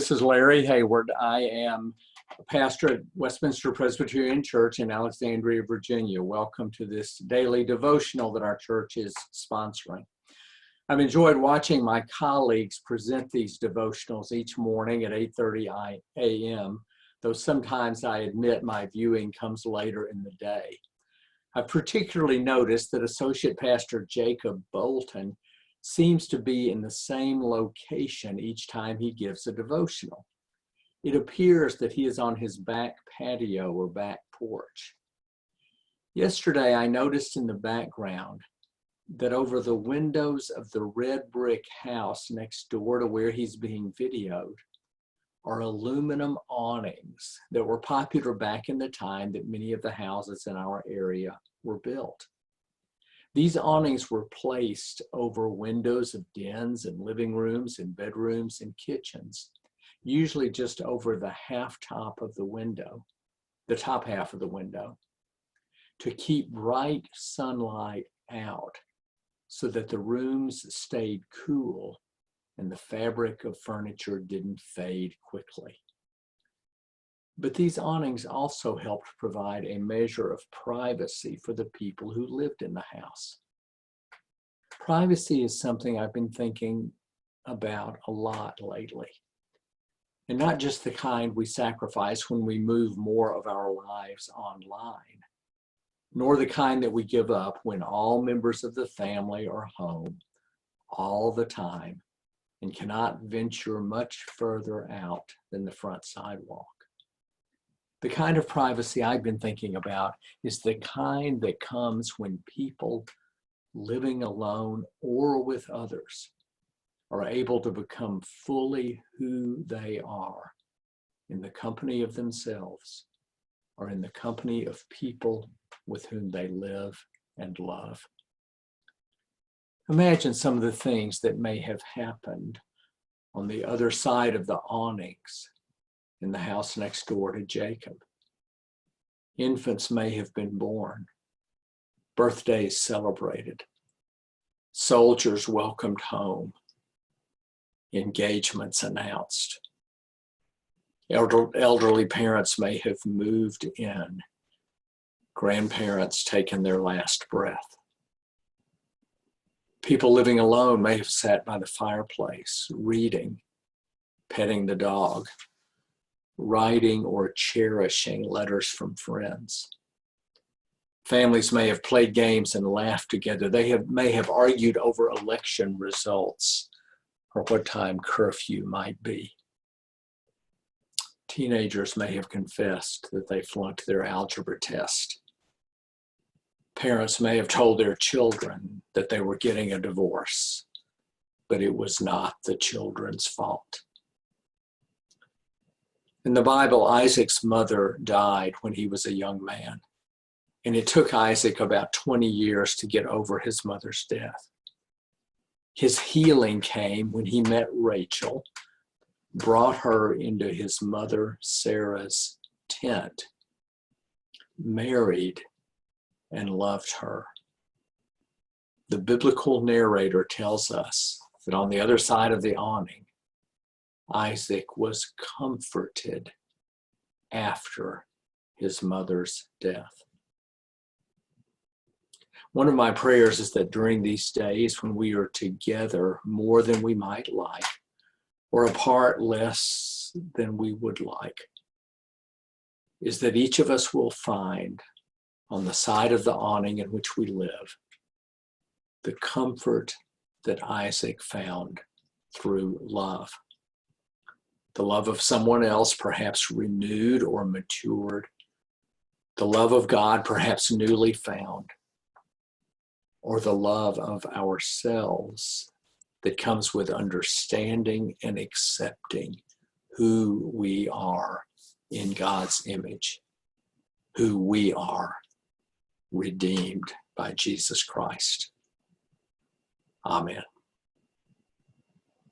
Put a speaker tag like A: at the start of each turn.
A: This is Larry Hayward. I am a pastor at Westminster Presbyterian Church in Alexandria, Virginia. Welcome to this daily devotional that our church is sponsoring. I've enjoyed watching my colleagues present these devotionals each morning at 8:30 a.m., though sometimes I admit my viewing comes later in the day. I've particularly noticed that Associate Pastor Jacob Bolton seems to be in the same location each time he gives a devotional. It appears that he is on his back patio or back porch. Yesterday, I noticed in the background that over the windows of the red brick house next door to where he's being videoed are aluminum awnings that were popular back in the time that many of the houses in our area were built. These awnings were placed over windows of dens and living rooms and bedrooms and kitchens, usually just over the top of the window, the top half of the window, to keep bright sunlight out so that the rooms stayed cool and the fabric of furniture didn't fade quickly. But these awnings also helped provide a measure of privacy for the people who lived in the house. Privacy is something I've been thinking about a lot lately. And not just the kind we sacrifice when we move more of our lives online, nor the kind that we give up when all members of the family are home all the time and cannot venture much further out than the front sidewalk. The kind of privacy I've been thinking about is the kind that comes when people living alone or with others are able to become fully who they are in the company of themselves or in the company of people with whom they live and love. Imagine some of the things that may have happened on the other side of the awnings in the house next door to Jacob. Infants may have been born, birthdays celebrated, soldiers welcomed home, engagements announced. Elderly parents may have moved in, grandparents taken their last breath. People living alone may have sat by the fireplace, reading, petting the dog, writing or cherishing letters from friends. Families may have played games and laughed together. They may have argued over election results or what time curfew might be. Teenagers may have confessed that they flunked their algebra test. Parents may have told their children that they were getting a divorce, but it was not the children's fault. In the Bible, Isaac's mother died when he was a young man, and it took Isaac about 20 years to get over his mother's death. His healing came when he met Rachel, brought her into his mother Sarah's tent, married, and loved her. The biblical narrator tells us that on the other side of the awning, Isaac was comforted after his mother's death. One of my prayers is that during these days when we are together more than we might like, or apart less than we would like, is that each of us will find on the side of the awning in which we live the comfort that Isaac found through love. The love of someone else, perhaps renewed or matured. The love of God, perhaps newly found. Or the love of ourselves that comes with understanding and accepting who we are in God's image, who we are redeemed by Jesus Christ. Amen.